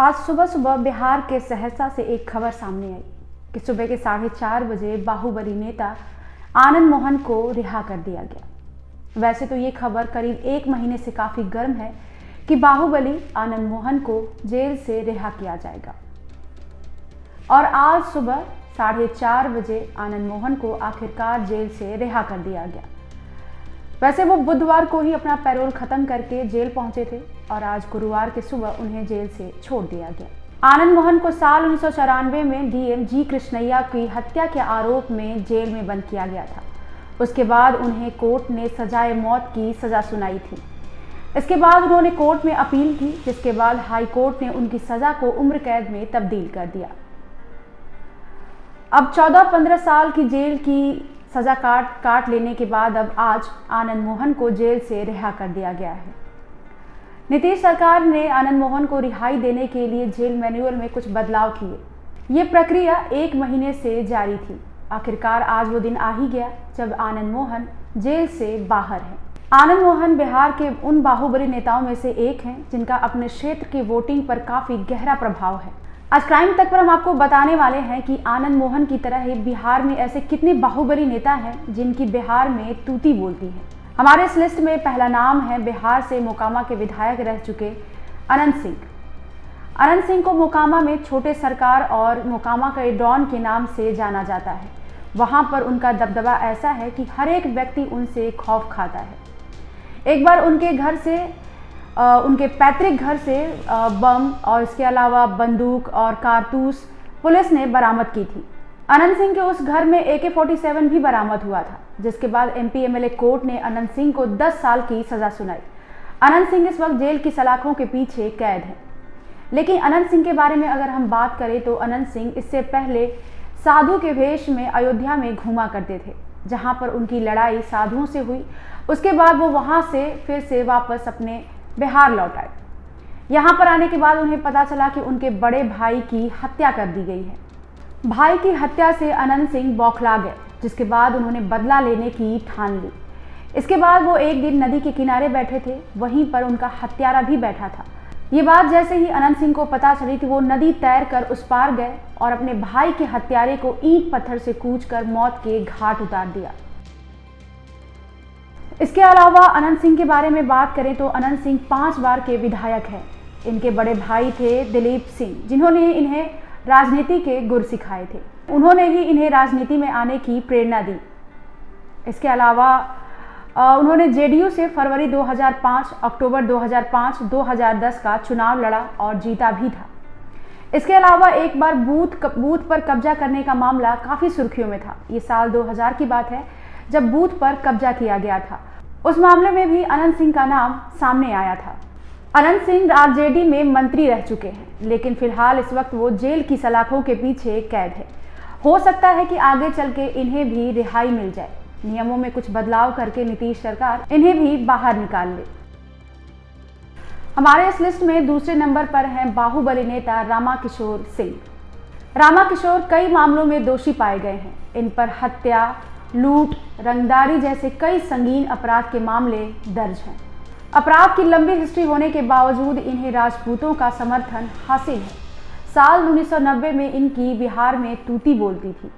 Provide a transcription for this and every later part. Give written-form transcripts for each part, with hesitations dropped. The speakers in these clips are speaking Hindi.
आज सुबह सुबह बिहार के सहरसा से एक खबर सामने आई कि सुबह के 4:30 बजे बाहुबली नेता आनंद मोहन को रिहा कर दिया गया। वैसे तो ये खबर करीब 1 महीने से काफ़ी गर्म है कि बाहुबली आनंद मोहन को जेल से रिहा किया जाएगा, और आज सुबह 4:30 बजे आनंद मोहन को आखिरकार जेल से रिहा कर दिया गया। वैसे वो बुधवार को ही अपना पैरोल खत्म करके जेल पहुंचे थे और आज गुरुवार के सुबह उन्हें जेल से छोड़ दिया गया। आनंद मोहन को साल 1994 में डीएम जी कृष्णैया की हत्या के आरोप में जेल में बंद किया गया था। उसके बाद उन्हें कोर्ट ने सजाए मौत की सजा सुनाई थी। इसके बाद उन्होंने कोर्ट में अपील की, जिसके बाद हाई कोर्ट ने उनकी सजा को उम्र कैद में तब्दील कर दिया। अब 14-15 साल की जेल की सजा काट लेने के बाद अब आज आनंद मोहन को जेल से रिहा कर दिया गया है। नीतीश सरकार ने आनंद मोहन को रिहाई देने के लिए जेल मैनुअल में कुछ बदलाव किए। ये प्रक्रिया 1 महीने से जारी थी। आखिरकार आज वो दिन आ ही गया जब आनंद मोहन जेल से बाहर हैं। आनंद मोहन बिहार के उन बाहुबली नेताओं में से एक हैं जिनका अपने क्षेत्र की वोटिंग पर काफ़ी गहरा प्रभाव है। आज क्राइम तक पर हम आपको बताने वाले हैं कि आनंद मोहन की तरह ही बिहार में ऐसे कितने बाहुबली नेता हैं जिनकी बिहार में तूती बोलती है। हमारे इस लिस्ट में पहला नाम है बिहार से मोकामा के विधायक रह चुके अनंत सिंह। अनंत सिंह को मोकामा में छोटे सरकार और मोकामा के डॉन के नाम से जाना जाता है। वहाँ पर उनका दबदबा ऐसा है कि हर एक व्यक्ति उनसे खौफ खाता है। एक बार उनके घर से उनके पैतृक घर से बम और इसके अलावा बंदूक और कारतूस पुलिस ने बरामद की थी। अनंत सिंह के उस घर में AK-47 भी बरामद हुआ था, जिसके बाद MP MLA कोर्ट ने अनंत सिंह को 10 साल की सज़ा सुनाई। अनंत सिंह इस वक्त जेल की सलाखों के पीछे कैद है। लेकिन अनंत सिंह के बारे में अगर हम बात करें तो अनंत सिंह इससे पहले साधु के वेश में अयोध्या में घूमा करते थे, जहाँ पर उनकी लड़ाई साधुओं से हुई। उसके बाद वो वहाँ से फिर से वापस अपने बिहार लौट आए। यहाँ पर आने के बाद उन्हें पता चला कि उनके बड़े भाई की हत्या कर दी गई है। भाई की हत्या से अनंत सिंह बौखला गए, जिसके बाद उन्होंने बदला लेने की ठान ली। इसके बाद वो एक दिन नदी के किनारे बैठे थे, वहीं पर उनका हत्यारा भी बैठा था। ये बात जैसे ही अनंत सिंह को पता चली थी, वो नदी तैर कर उस पार गए और अपने भाई के हत्यारे को ईंट पत्थर से कूच कर मौत के घाट उतार दिया। इसके अलावा अनंत सिंह के बारे में बात करें तो अनंत सिंह 5 बार के विधायक हैं। इनके बड़े भाई थे दिलीप सिंह, जिन्होंने इन्हें राजनीति के गुर सिखाए थे। उन्होंने ही इन्हें राजनीति में आने की प्रेरणा दी। इसके अलावा उन्होंने JDU से फरवरी 2005, अक्टूबर 2005, 2010 का चुनाव लड़ा और जीता भी था। इसके अलावा एक बार बूथ पर कब्जा करने का मामला काफ़ी सुर्खियों में था। ये साल 2000 की बात है जब बूथ पर कब्जा किया गया था। उस मामले में भी अनंत सिंह का नाम सामने आया था। अनंत सिंह RJD में मंत्री रह चुके हैं, लेकिन फिलहाल इस वक्त वो जेल की सलाखों के पीछे कैद है। हो सकता है कि आगे चल के इन्हें भी रिहाई मिल जाए। नियमों में कुछ बदलाव करके नीतीश सरकार इन्हें भी बाहर निकाल ले। हमारे इस लिस्ट में दूसरे नंबर पर हैं बाहुबली नेता रामाकिशोर सिंह। रामाकिशोर कई मामलों में दोषी पाए गए हैं। इन पर हत्या, लूट, रंगदारी जैसे कई संगीन अपराध के मामले दर्ज हैं। अपराध की लंबी हिस्ट्री होने के बावजूद इन्हें राजपूतों का समर्थन हासिल है। साल 1990 में इनकी बिहार में तूती बोलती थी।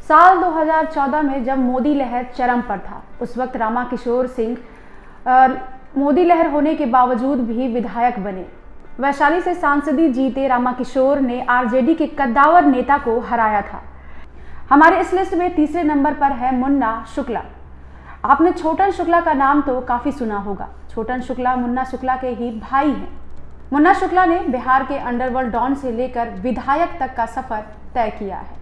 साल 2014 में जब मोदी लहर चरम पर था, उस वक्त रामाकिशोर सिंह मोदी लहर होने के बावजूद भी विधायक बने। वैशाली से सांसदी जीते रामाकिशोर ने RJD के कद्दावर नेता को हराया था। हमारे इस लिस्ट में तीसरे नंबर पर है मुन्ना शुक्ला। आपने छोटन शुक्ला का नाम तो काफ़ी सुना होगा। छोटन शुक्ला मुन्ना शुक्ला के ही भाई हैं। मुन्ना शुक्ला ने बिहार के अंडरवर्ल्ड डॉन से लेकर विधायक तक का सफ़र तय किया है।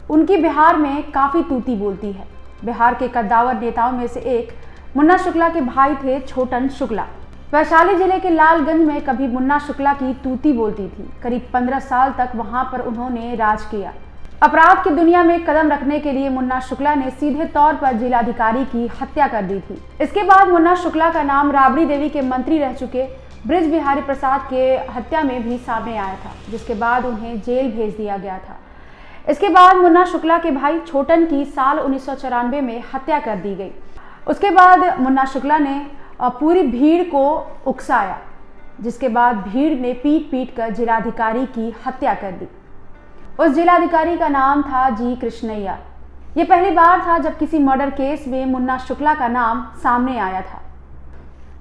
उनकी बिहार में काफ़ी तूती बोलती है। बिहार के कद्दावर नेताओं में से एक मुन्ना शुक्ला के भाई थे छोटन शुक्ला। वैशाली जिले के लालगंज में कभी मुन्ना शुक्ला की तूती बोलती थी। करीब 15 साल तक वहाँ पर उन्होंने राज किया। अपराध की दुनिया में कदम रखने के लिए मुन्ना शुक्ला ने सीधे तौर पर जिलाधिकारी की हत्या कर दी थी। इसके बाद मुन्ना शुक्ला का नाम राबड़ी देवी के मंत्री रह चुके ब्रिज बिहारी प्रसाद के हत्या में भी सामने आया था, जिसके बाद उन्हें जेल भेज दिया गया था। इसके बाद मुन्ना शुक्ला के भाई छोटन की साल 1994 में हत्या कर दी गई। उसके बाद मुन्ना शुक्ला ने पूरी भीड़ को उकसाया। जिसके बाद भीड़ ने पीट पीट कर जिलाधिकारी की हत्या कर दी। उस जिलाधिकारी का नाम था जी कृष्णैया। ये पहली बार था जब किसी मर्डर केस में मुन्ना शुक्ला का नाम सामने आया था।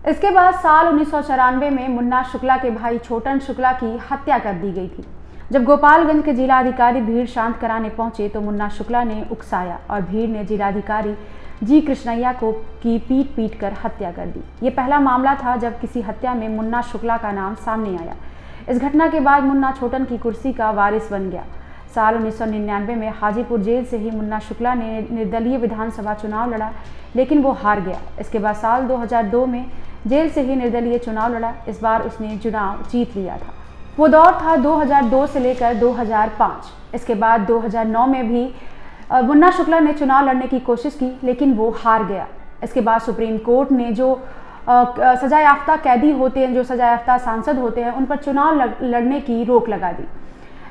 इसके बाद साल 1994 में मुन्ना शुक्ला के भाई छोटन शुक्ला की हत्या कर दी गई थी। जब गोपालगंज के जिलाधिकारी भीड़ शांत कराने पहुंचे तो मुन्ना शुक्ला ने उकसाया और भीड़ ने जिलाधिकारी जी कृष्णैया को की पीट पीट कर हत्या कर दी। ये पहला मामला था जब किसी हत्या में मुन्ना शुक्ला का नाम सामने आया। इस घटना के बाद मुन्ना छोटन की कुर्सी का वारिस बन गया। साल 1999 में हाजीपुर जेल से ही मुन्ना शुक्ला ने निर्दलीय विधानसभा चुनाव लड़ा, लेकिन वो हार गया। इसके बाद साल 2002 में जेल से ही निर्दलीय चुनाव लड़ा। इस बार उसने चुनाव जीत लिया था। वो दौर था 2002 से लेकर 2005। इसके बाद 2009 में भी मुन्ना शुक्ला ने चुनाव लड़ने की कोशिश की, लेकिन वो हार गया। इसके बाद सुप्रीम कोर्ट ने जो सजायाफ्ता कैदी होते हैं, जो सजायाफ्ता सांसद होते हैं, उन पर चुनाव लड़ने की रोक लगा दी।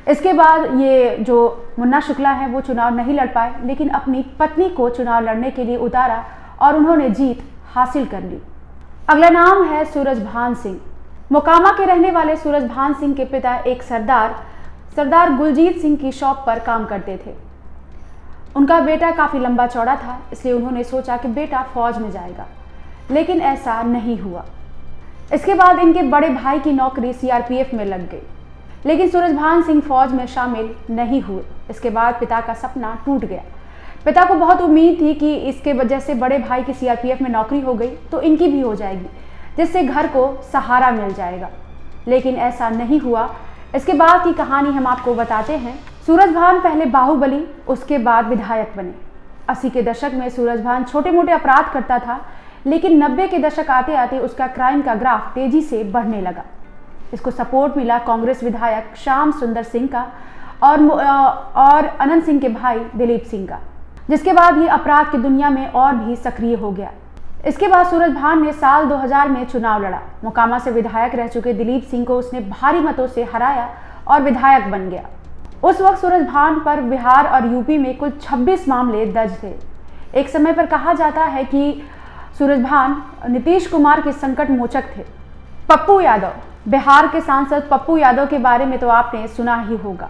इसके बाद ये जो मुन्ना शुक्ला है वो चुनाव नहीं लड़ पाए, लेकिन अपनी पत्नी को चुनाव लड़ने के लिए उतारा और उन्होंने जीत हासिल कर ली। अगला नाम है सूरजभान सिंह। मोकामा के रहने वाले सूरजभान सिंह के पिता एक सरदार गुलजीत सिंह की शॉप पर काम करते थे। उनका बेटा काफ़ी लंबा चौड़ा था, इसलिए उन्होंने सोचा कि बेटा फौज में जाएगा, लेकिन ऐसा नहीं हुआ। इसके बाद इनके बड़े भाई की नौकरी सीआरपीएफ में लग गई, लेकिन सूरजभान सिंह फौज में शामिल नहीं हुए। इसके बाद पिता का सपना टूट गया। पिता को बहुत उम्मीद थी कि इसके वजह से बड़े भाई की सीआरपीएफ में नौकरी हो गई तो इनकी भी हो जाएगी, जिससे घर को सहारा मिल जाएगा, लेकिन ऐसा नहीं हुआ। इसके बाद की कहानी हम आपको बताते हैं। सूरजभान पहले बाहुबली, उसके बाद विधायक बने। 80 के दशक में सूरजभान छोटे मोटे अपराध करता था, लेकिन 90 के दशक आते आते उसका क्राइम का ग्राफ तेजी से बढ़ने लगा। इसको सपोर्ट मिला कांग्रेस विधायक श्याम सुंदर सिंह का और अनंत सिंह के भाई दिलीप सिंह का, जिसके बाद ये अपराध की दुनिया में और भी सक्रिय हो गया। इसके बाद सूरजभान ने साल 2000 में चुनाव लड़ा। मोकामा से विधायक रह चुके दिलीप सिंह को उसने भारी मतों से हराया और विधायक बन गया। उस वक्त सूरजभान पर बिहार और यूपी में कुल 26 मामले दर्ज थे। एक समय पर कहा जाता है कि सूरजभान नीतीश कुमार के संकट मोचक थे। पप्पू यादव, बिहार के सांसद पप्पू यादव के बारे में तो आपने सुना ही होगा।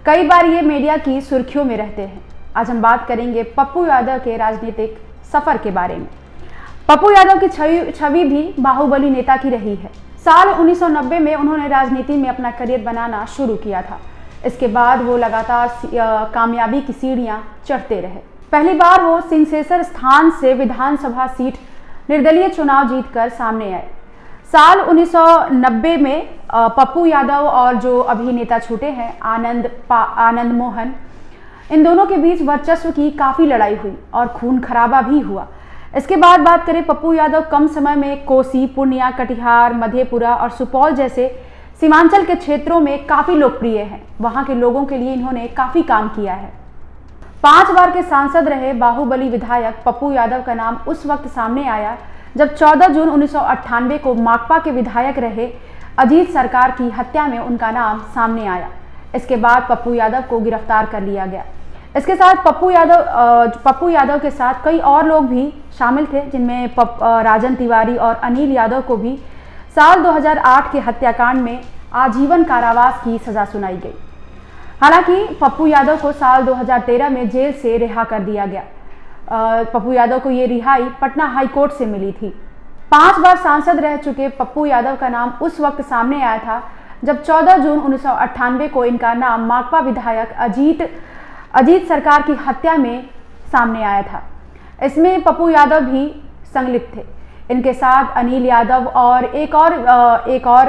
कई बार ये मीडिया की सुर्खियों में रहते हैं। आज हम बात करेंगे पप्पू यादव के राजनीतिक सफर के बारे में। पप्पू यादव की छवि भी बाहुबली नेता की रही है। साल 1990 में उन्होंने राजनीति में अपना करियर बनाना शुरू किया था। इसके बाद वो लगातार कामयाबी की सीढ़ियां चढ़ते रहे। पहली बार वो सिंहेश्वर स्थान से विधानसभा सीट निर्दलीय चुनाव जीतकर सामने आए। साल 1990 में पप्पू यादव और जो अभी नेता छूटे हैं आनंद मोहन, इन दोनों के बीच वर्चस्व की काफ़ी लड़ाई हुई और खून खराबा भी हुआ। इसके बाद बात करें, पप्पू यादव कम समय में कोसी, पूर्णिया, कटिहार, मधेपुरा और सुपौल जैसे सीमांचल के क्षेत्रों में काफ़ी लोकप्रिय हैं। वहाँ के लोगों के लिए इन्होंने काफ़ी काम किया है। 5 बार के सांसद रहे बाहुबली विधायक पप्पू यादव का नाम उस वक्त सामने आया जब 14 जून 1998 को माकपा के विधायक रहे अजीत सरकार की हत्या में उनका नाम सामने आया। इसके बाद पप्पू यादव को गिरफ्तार कर लिया गया। इसके साथ पप्पू यादव के साथ कई और लोग भी शामिल थे, जिनमें राजन तिवारी और अनिल यादव को भी साल 2008 के हत्याकांड में आजीवन कारावास की सजा सुनाई गई। हालांकि पप्पू यादव को साल 2013 में जेल से रिहा कर दिया गया। पप्पू यादव को ये रिहाई पटना हाई कोर्ट से मिली थी। 5 बार सांसद रह चुके पप्पू यादव का नाम उस वक्त सामने आया था जब 14 जून 1998 को इनका नाम माकपा विधायक अजीत सरकार की हत्या में सामने आया था। इसमें पप्पू यादव भी संलिप्त थे। इनके साथ अनिल यादव और एक और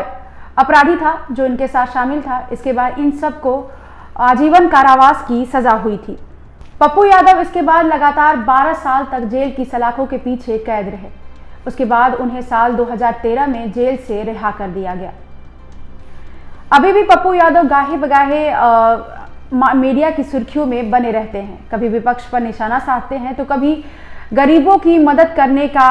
अपराधी था जो इनके साथ शामिल था। इसके बाद इन सबको आजीवन कारावास की सजा हुई थी। पप्पू यादव इसके बाद लगातार 12 साल तक जेल की सलाखों के पीछे कैद रहे। उसके बाद उन्हें साल 2013 में जेल से रिहा कर दिया गया। अभी भी पप्पू यादव गाहे बगाहे मीडिया की सुर्खियों में बने रहते हैं। कभी विपक्ष पर निशाना साधते हैं तो कभी गरीबों की मदद करने का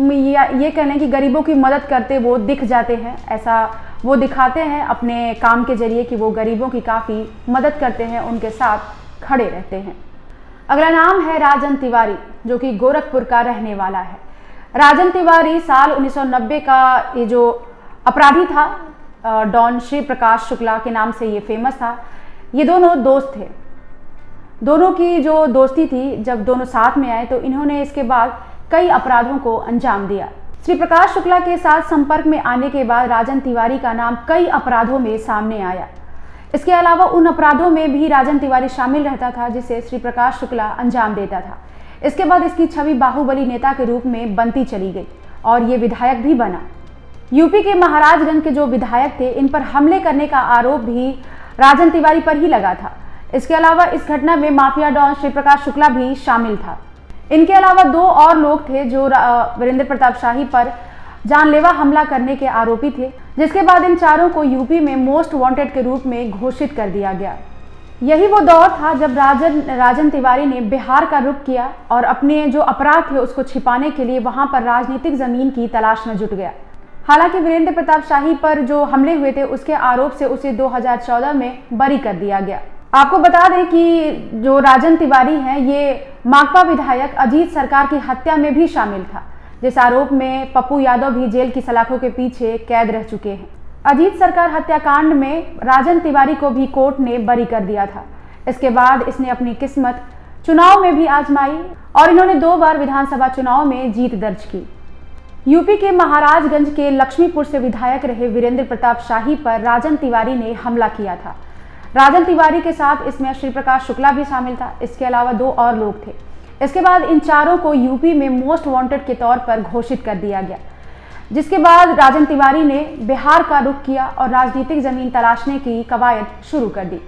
ये कहने की गरीबों की मदद करते वो दिख जाते हैं। ऐसा वो दिखाते हैं अपने काम के जरिए कि वो गरीबों की काफ़ी मदद करते हैं, उनके साथ खड़े रहते हैं। अगला नाम है राजन तिवारी, जो कि गोरखपुर का रहने वाला है। राजन तिवारी साल 1990 का ये जो अपराधी था। डॉन श्री प्रकाश शुक्ला के नाम से ये फेमस था। ये दोनों दोस्त थे। दोनों की जो दोस्ती थी, जब दोनों साथ में आए तो इन्होंने इसके बाद कई अपराधों को अंजाम दिया। श्री प्रकाश शुक्ला के साथ संपर्क में आने के बाद राजन तिवारी का नाम कई अपराधों में सामने आया। इसके अलावा उन अपराधों में भी राजन तिवारी शामिल रहता था जिसे श्री प्रकाश शुक्ला अंजाम देता था। इसके बाद इसकी छवि बाहुबली नेता के रूप में बनती चली गई और ये विधायक भी बना। यूपी के महाराजगंज के जो विधायक थे, इन पर हमले करने का आरोप भी राजन तिवारी पर ही लगा था। इसके अलावा इस घटना में माफिया डॉन श्री प्रकाश शुक्ला भी शामिल था। इनके अलावा दो और लोग थे जो वीरेंद्र प्रताप शाही पर जानलेवा हमला करने के आरोपी थे, जिसके बाद इन चारों को यूपी में मोस्ट वांटेड के रूप में घोषित कर दिया गया। यही वो दौर था जब राजन तिवारी ने बिहार का रुख किया और अपने जो अपराध थे उसको छिपाने के लिए वहां पर राजनीतिक जमीन की तलाश में जुट गया। हालांकि वीरेंद्र प्रताप शाही पर जो हमले हुए थे उसके आरोप से उसे 2014 में बरी कर दिया गया। आपको बता दें कि जो राजन तिवारी हैं, ये माकपा विधायक अजीत सरकार की हत्या में भी शामिल था, जिस आरोप में पप्पू यादव भी जेल की सलाखों के पीछे कैद रह चुके हैं। अजीत सरकार हत्याकांड में राजन तिवारी को भी कोर्ट ने बरी कर दिया था। इसके बाद इसने अपनी किस्मत चुनाव में भी आजमाई और इन्होंने 2 बार विधानसभा चुनाव में जीत दर्ज की। यूपी के महाराजगंज के लक्ष्मीपुर से विधायक रहे वीरेंद्र प्रताप शाही पर राजन तिवारी ने हमला किया था। राजन तिवारी के साथ इसमें श्री प्रकाश शुक्ला भी शामिल था। इसके अलावा 2 और लोग थे। इसके बाद इन चारों को यूपी में मोस्ट वांटेड के तौर पर घोषित कर दिया गया, जिसके बाद राजन तिवारी ने बिहार का रुख किया और राजनीतिक जमीन तलाशने की कवायद शुरू कर दी।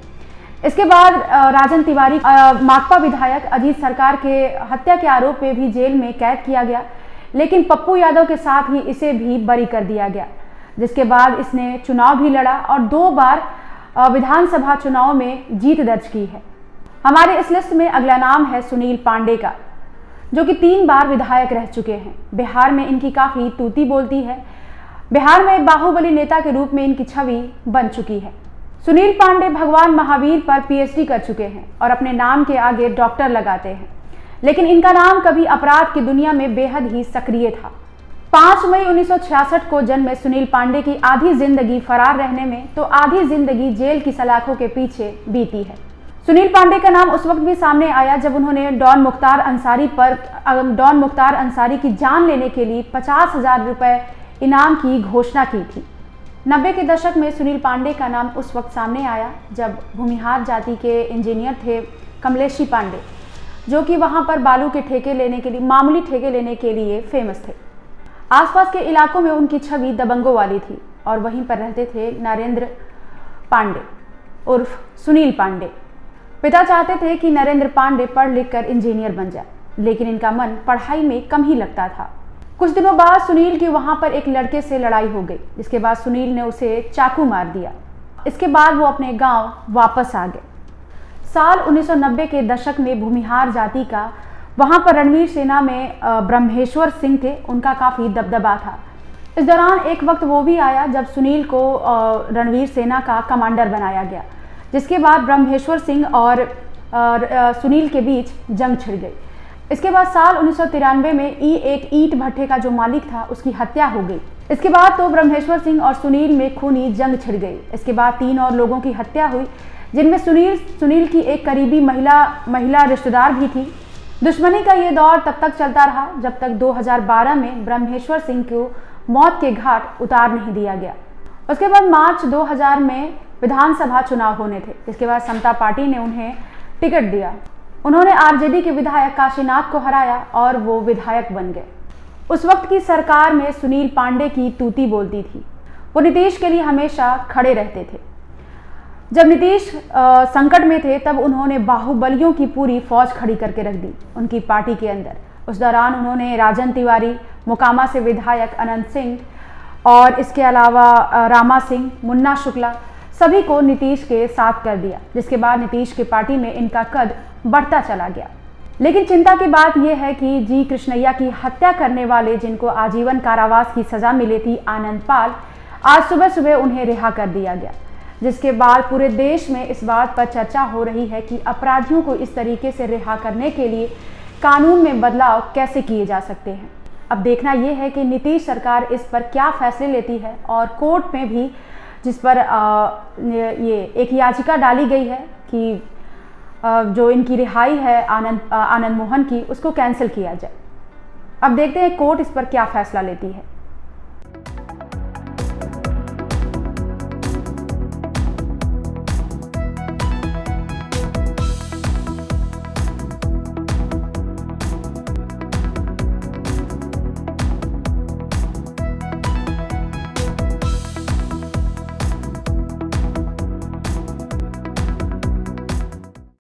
इसके बाद राजन तिवारी माकपा विधायक अजीत सरकार के हत्या के आरोप में भी जेल में कैद किया गया, लेकिन पप्पू यादव के साथ ही इसे भी बरी कर दिया गया, जिसके बाद इसने चुनाव भी लड़ा और 2 बार विधानसभा चुनाव में जीत दर्ज की है। हमारे इस लिस्ट में अगला नाम है सुनील पांडे का, जो कि 3 बार विधायक रह चुके हैं। बिहार में इनकी काफ़ी तूती बोलती है। बिहार में बाहुबली नेता के रूप में इनकी छवि बन चुकी है। सुनील पांडे भगवान महावीर पर पीएचडी कर चुके हैं और अपने नाम के आगे डॉक्टर लगाते हैं, लेकिन इनका नाम कभी अपराध की दुनिया में बेहद ही सक्रिय था। 5 मई 1966 को जन्मे सुनील पांडे की आधी जिंदगी फरार रहने में तो आधी जिंदगी जेल की सलाखों के पीछे बीती है। सुनील पांडे का नाम उस वक्त भी सामने आया जब उन्होंने डॉन मुख्तार अंसारी की जान लेने के लिए 50,000 रुपए इनाम की घोषणा की थी। 90 के दशक में सुनील पांडे का नाम उस वक्त सामने आया जब भूमिहार जाति के इंजीनियर थे कमलेशी पांडे, जो कि वहां पर बालू के ठेके लेने के लिए, मामूली ठेके लेने के लिए फेमस थे। आसपास के इलाकों में उनकी छवि दबंगों वाली थी और वहीं पर रहते थे नरेंद्र पांडे उर्फ सुनील पांडे। पिता चाहते थे कि नरेंद्र पांडे पढ़ लिख कर इंजीनियर बन जाए, लेकिन इनका मन पढ़ाई में कम ही लगता था। कुछ दिनों बाद सुनील की वहां पर एक लड़के से लड़ाई हो गई, जिसके बाद सुनील ने उसे चाकू मार दिया। इसके बाद वो अपने गांव वापस आ गए। साल 1990 के दशक में भूमिहार जाति का वहां पर रणवीर सेना में ब्रह्मेश्वर सिंह थे, उनका काफ़ी दबदबा था। इस दौरान एक वक्त वो भी आया जब सुनील को रणवीर सेना का कमांडर बनाया गया, जिसके बाद ब्रह्मेश्वर सिंह और सुनील के बीच जंग छिड़ गई। इसके बाद साल 1993 में एक ईंट भट्टे का जो मालिक था उसकी हत्या हो गई। इसके बाद तो ब्रह्मेश्वर सिंह और सुनील में खूनी जंग छिड़ गई। इसके बाद 3 और लोगों की हत्या हुई, जिनमें सुनील की एक करीबी महिला रिश्तेदार भी थी। दुश्मनी का ये दौर तब तक चलता रहा जब तक 2012 में ब्रह्मेश्वर सिंह को मौत के घाट उतार नहीं दिया गया। उसके बाद मार्च 2000 में विधानसभा चुनाव होने थे। इसके बाद समता पार्टी ने उन्हें टिकट दिया। उन्होंने आरजेडी के विधायक काशीनाथ को हराया और वो विधायक बन गए। उस वक्त की सरकार में सुनील पांडे की तूती बोलती थी। वो नीतीश के लिए हमेशा खड़े रहते थे। जब नीतीश संकट में थे तब उन्होंने बाहुबलियों की पूरी फौज खड़ी करके रख दी उनकी पार्टी के अंदर। उस दौरान उन्होंने राजन तिवारी, मोकामा से विधायक अनंत सिंह और इसके अलावा रामा सिंह, मुन्ना शुक्ला सभी को नीतीश के साथ कर दिया, जिसके बाद नीतीश की पार्टी में इनका कद बढ़ता चला गया। लेकिन चिंता की बात यह है कि जी कृष्णैया की हत्या करने वाले, जिनको आजीवन कारावास की सजा मिली थी, आनंद पाल, आज सुबह सुबह उन्हें रिहा कर दिया गया, जिसके बाद पूरे देश में इस बात पर चर्चा हो रही है कि अपराधियों को इस तरीके से रिहा करने के लिए कानून में बदलाव कैसे किए जा सकते हैं। अब देखना ये है कि नीतीश सरकार इस पर क्या फैसले लेती है, और कोर्ट में भी जिस पर ये एक याचिका डाली गई है कि जो इनकी रिहाई है आनंद मोहन की, उसको कैंसिल किया जाए। अब देखते हैं कोर्ट इस पर क्या फैसला लेती है।